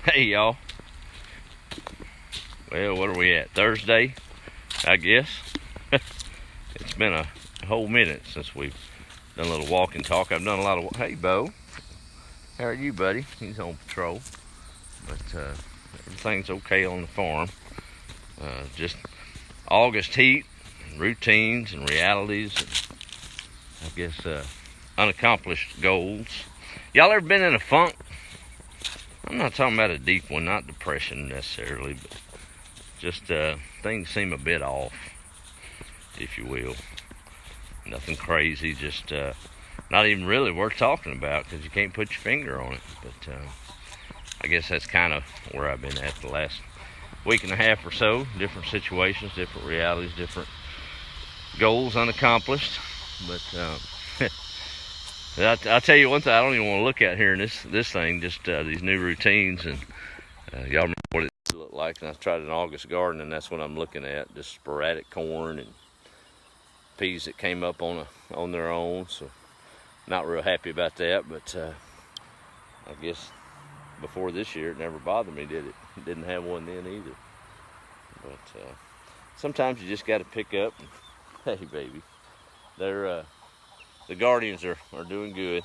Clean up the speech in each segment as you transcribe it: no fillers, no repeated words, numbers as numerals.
Hey y'all. Well, what are we at? Thursday, I guess. It's been a whole minute since we've done a little walk and talk. I've done a lot of. Hey, Bo. How are you, buddy? He's on patrol, but everything's okay on the farm. Just August heat, and routines, and realities, and I guess unaccomplished goals. Y'all ever been in a funk? I'm not talking about a deep one, not depression necessarily, but just things seem a bit off, if you will. Nothing crazy, just not even really worth talking about because you can't put your finger on it. But I guess that's kind of where I've been at the last week and a half or so. Different situations, different realities, different goals unaccomplished. But I'll tell you one thing I don't even want to look at here in this thing, just these new routines. And y'all remember what it looked like, and I tried an August garden, and that's what I'm looking at, just sporadic corn and peas that came up on their own. So not real happy about that, but I guess before this year it never bothered me, did it? Didn't have one then either. But sometimes you just got to pick up and, hey baby, they're the guardians are doing good.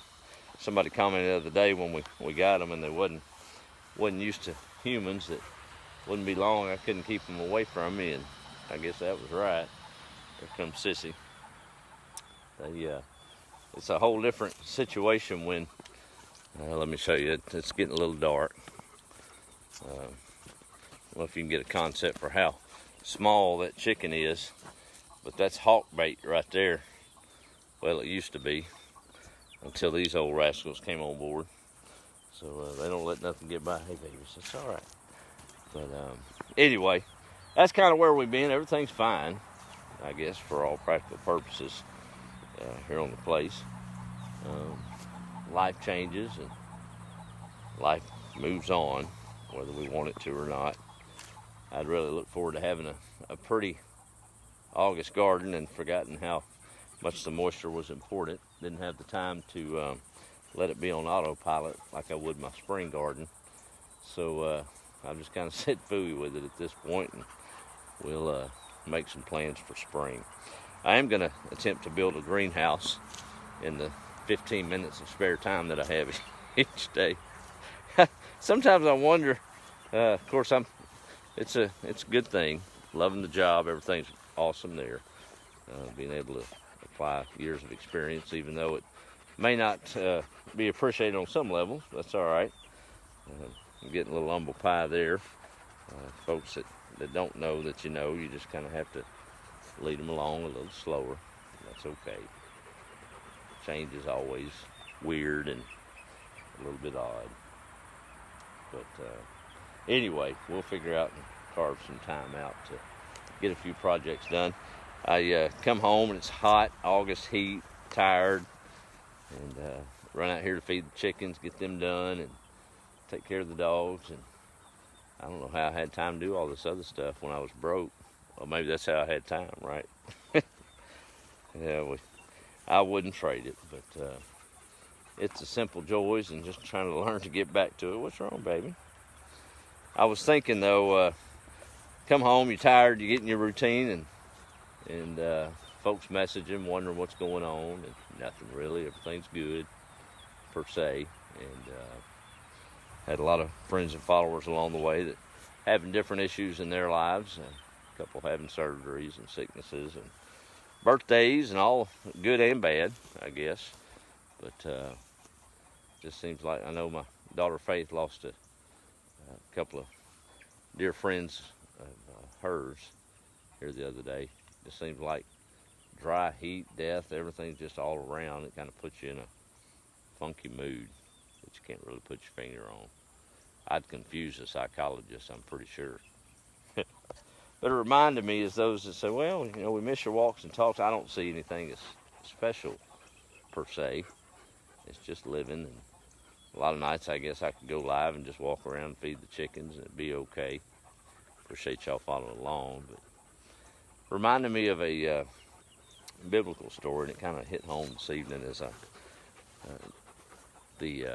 Somebody commented the other day when we got them, and they wasn't used to humans, that wouldn't be long I couldn't keep them away from me, and I guess that was right. Here comes Sissy. It's a whole different situation when, let me show you, it's getting a little dark. I don't know if you can get a concept for how small that chicken is, but that's hawk bait right there. Well, it used to be, until these old rascals came on board. So they don't let nothing get by. Hey babies, that's all right. But anyway, that's kind of where we've been. Everything's fine, I guess, for all practical purposes here on the place. Life changes and life moves on, whether we want it to or not. I'd really look forward to having a pretty August garden, and forgotten how much the moisture was important. Didn't have the time to let it be on autopilot like I would my spring garden. So I've just kind of said phooey with it at this point, and we'll make some plans for spring. I am going to attempt to build a greenhouse in the 15 minutes of spare time that I have each day. Sometimes I wonder, of course, it's a good thing. Loving the job, everything's awesome there. Being able to apply years of experience, even though it may not be appreciated on some levels, that's all right. I'm getting a little humble pie there. Folks that don't know that you just kind of have to lead them along a little slower. That's okay. Change is always weird and a little bit odd. But anyway, we'll figure out and carve some time out to get a few projects done. I come home and it's hot, August heat, tired, and run out here to feed the chickens, get them done, and take care of the dogs. And I don't know how I had time to do all this other stuff when I was broke. Well, maybe that's how I had time, right? Yeah, I wouldn't trade it, but it's the simple joys and just trying to learn to get back to it. What's wrong, baby? I was thinking, though, come home, you're tired, you get in your routine, and folks messaging, wondering what's going on, and nothing really. Everything's good, per se. And had a lot of friends and followers along the way that having different issues in their lives. A couple having surgeries and sicknesses and birthdays and all good and bad, I guess. But just seems like, I know my daughter Faith lost a couple of dear friends of hers here the other day. It seems like dry heat, death, everything's just all around. It kind of puts you in a funky mood that you can't really put your finger on. I'd confuse a psychologist, I'm pretty sure. But it reminded me, as those that say, well, we miss your walks and talks. I don't see anything as special per se. It's just living, and a lot of nights I guess I could go live and just walk around and feed the chickens and it'd be okay. Appreciate y'all following along. But reminded me of a biblical story, and it kind of hit home this evening as the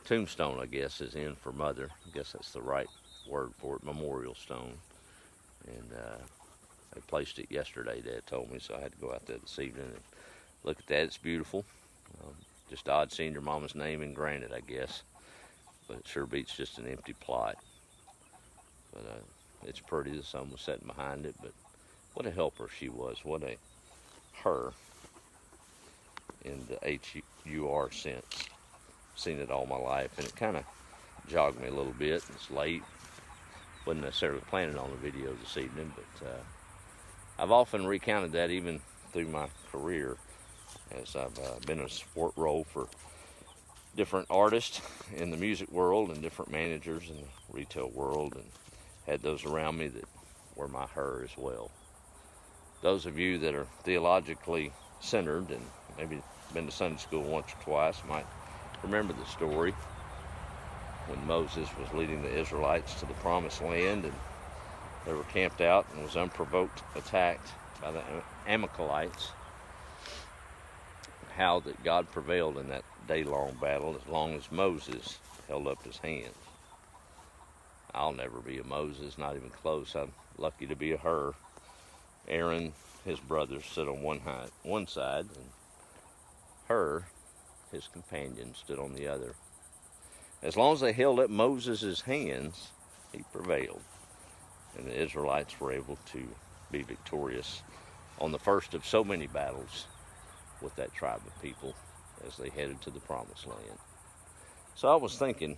tombstone, I guess, is in for mother. I guess that's the right word for it, memorial stone. And they placed it yesterday, Dad told me, so I had to go out there this evening and look at that. It's beautiful. Just odd seeing your mama's name in granite, I guess. But it sure beats just an empty plot. But it's pretty. The sun was setting behind it. But what a helper she was. What a her in the H-U-R sense. Seen it all my life, and it kind of jogged me a little bit. It's late. Wasn't necessarily planning on a video this evening, but I've often recounted that even through my career, as I've been in a support role for different artists in the music world and different managers in the retail world, and had those around me that were my her as well. Those of you that are theologically centered and maybe been to Sunday school once or twice might remember the story when Moses was leading the Israelites to the promised land, and they were camped out and was unprovoked attacked by the Amalekites. How that God prevailed in that day-long battle as long as Moses held up his hands. I'll never be a Moses, not even close. I'm lucky to be a her. Aaron, his brothers, sit on one side, and her, his companion, stood on the other. As long as they held up Moses' hands, he prevailed. And the Israelites were able to be victorious on the first of so many battles with that tribe of people as they headed to the promised land. So I was thinking,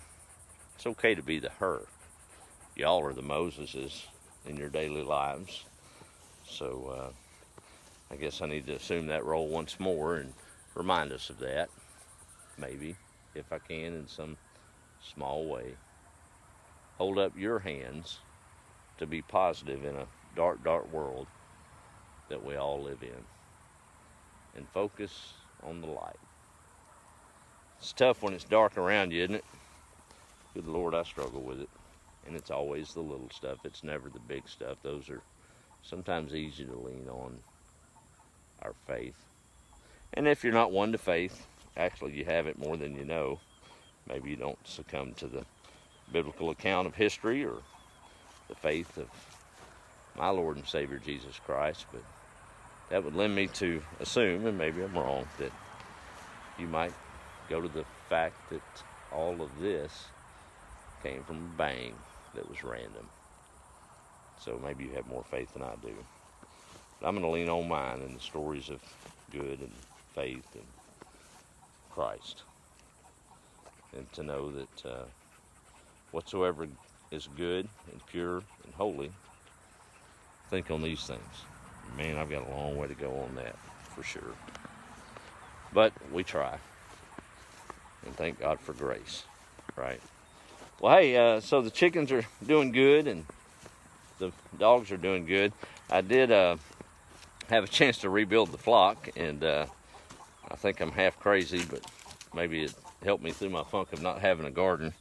it's okay to be the her. Y'all are the Moseses in your daily lives. So I guess I need to assume that role once more and remind us of that, maybe, if I can, in some small way. Hold up your hands to be positive in a dark, dark world that we all live in. And focus on the light. It's tough when it's dark around you, isn't it? Good Lord, I struggle with it. And it's always the little stuff. It's never the big stuff. Those are sometimes easy to lean on our faith. And if you're not one to faith, actually you have it more than you know. Maybe you don't succumb to the biblical account of history or the faith of my Lord and Savior Jesus Christ, but that would lend me to assume, and maybe I'm wrong, that you might go to the fact that all of this came from a bang that was random. So maybe you have more faith than I do. But I'm going to lean on mine and the stories of good and faith and Christ. And to know that whatsoever is good and pure and holy, think on these things. Man, I've got a long way to go on that, for sure. But we try. And thank God for grace, right? Well, hey, so the chickens are doing good and the dogs are doing good. I did have a chance to rebuild the flock, and I think I'm half crazy, but maybe it helped me through my funk of not having a garden.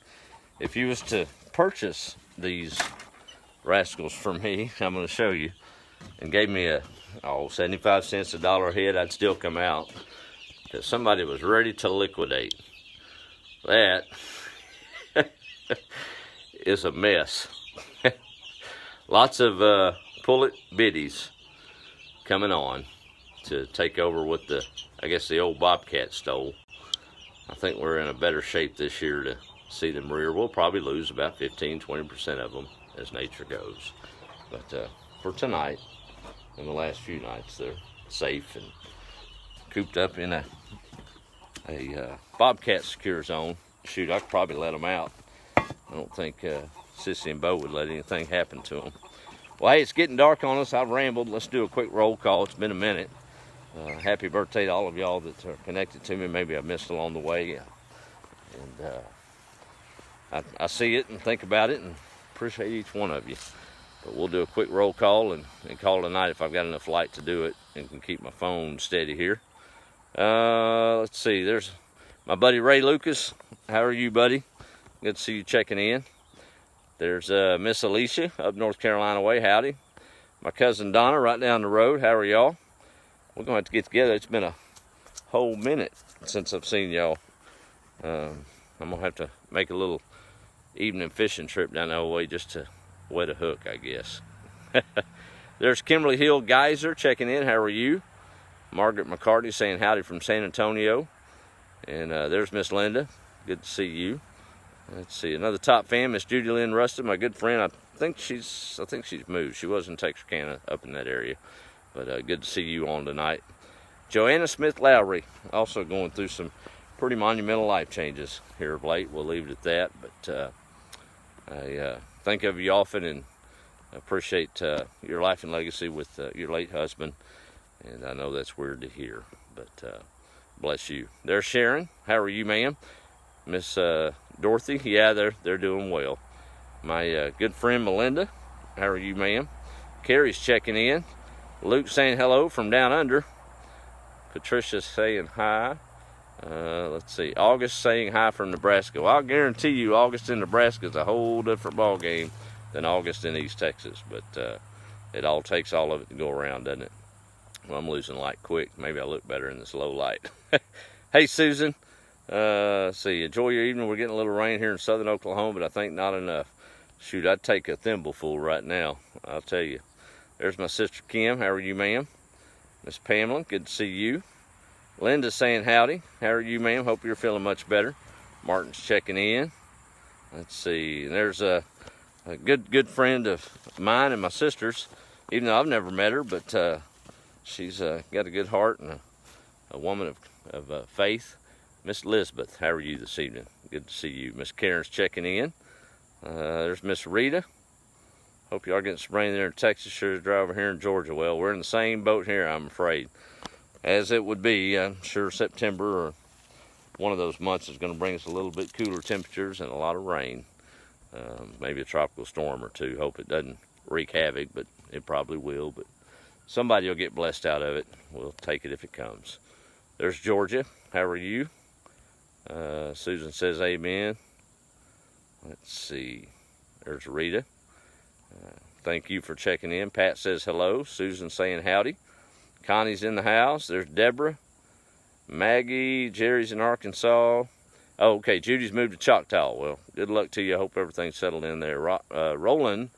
If you was to purchase these rascals from me, I'm going to show you, and gave me 75 cents, $1 a head, I'd still come out, because somebody was ready to liquidate. That is a mess. Lots of pullet biddies coming on to take over what I guess the old Bobcat stole. I think we're in a better shape this year to see them rear. We'll probably lose about 15-20% of them as nature goes. But for tonight, and the last few nights, they're safe and cooped up in a Bobcat secure zone. Shoot, I could probably let them out. I don't think Sissy and Bo would let anything happen to them. Well, hey, it's getting dark on us. I've rambled. Let's do a quick roll call. It's been a minute. Happy birthday to all of y'all that are connected to me. Maybe I missed along the way. And I see it and think about it and appreciate each one of you. But we'll do a quick roll call and call it a night if I've got enough light to do it and can keep my phone steady here. Let's see. There's my buddy Ray Lucas. How are you, buddy? Good to see you checking in. There's Miss Alicia up North Carolina way. Howdy. My cousin Donna right down the road. How are y'all? We're going to have to get together. It's been a whole minute since I've seen y'all. I'm gonna have to make a little evening fishing trip down that way just to wet a hook, I guess. There's Kimberly Hill Geyser checking in. How are you? Margaret McCarty saying howdy from San Antonio. And there's Miss Linda. Good to see you. Let's see, another top fan, Miss Judy Lynn Rustin, my good friend. I think she's moved. She was in Texarkana, up in that area. But good to see you on tonight. Joanna Smith Lowry, also going through some pretty monumental life changes here of late. We'll leave it at that. But I think of you often and appreciate your life and legacy with your late husband. And I know that's weird to hear, but bless you. There's Sharon. How are you, ma'am? Miss Dorothy. Yeah, they're doing well. My good friend Melinda. How are you, ma'am? Carrie's checking in. Luke saying hello from down under. Patricia's saying hi. Let's see. August saying hi from Nebraska. Well, I'll guarantee you August in Nebraska is a whole different ball game than August in East Texas. But it all takes all of it to go around, doesn't it? Well, I'm losing light quick. Maybe I look better in this low light. Hey, Susan. See, enjoy your evening. We're getting a little rain here in southern Oklahoma, but I think not enough. Shoot, I'd take a thimbleful right now. I'll tell you. There's my sister Kim. How are you, ma'am? Miss Pamela, good to see you. Linda's saying howdy. How are you, ma'am? Hope you're feeling much better. Martin's checking in. Let's see. There's a good friend of mine and my sister's, even though I've never met her, but she's got a good heart and a woman of faith. Miss Elizabeth, how are you this evening? Good to see you. Miss Karen's checking in. There's Miss Rita. Hope you are getting some rain there in Texas. Sure is dry over here in Georgia. Well, we're in the same boat here, I'm afraid. As it would be, I'm sure September or one of those months is going to bring us a little bit cooler temperatures and a lot of rain. Maybe a tropical storm or two. Hope it doesn't wreak havoc, but it probably will. But somebody will get blessed out of it. We'll take it if it comes. There's Georgia. How are you? Susan says amen. Let's see. There's Rita. Thank you for checking in. Pat says hello. Susan saying howdy. Connie's in the house. There's Deborah. Maggie. Jerry's in Arkansas. Oh, okay. Judy's moved to Choctaw. Well, good luck to you. I hope everything's settled in there. Roland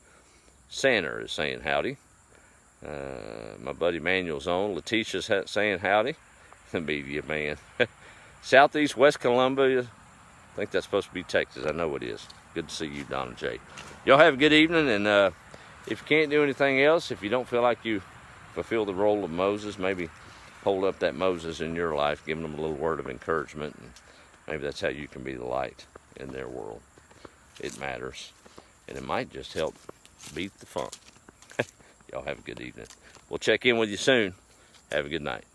Sander is saying howdy. My buddy Manuel's on. Letitia's saying howdy. The media, man. Southeast West Columbia. I think that's supposed to be Texas. I know it is. Good to see you, Donna J. Y'all have a good evening, and if you can't do anything else, if you don't feel like you fulfill the role of Moses, maybe hold up that Moses in your life, giving them a little word of encouragement, and maybe that's how you can be the light in their world. It matters, and it might just help beat the funk. Y'all have a good evening. We'll check in with you soon. Have a good night.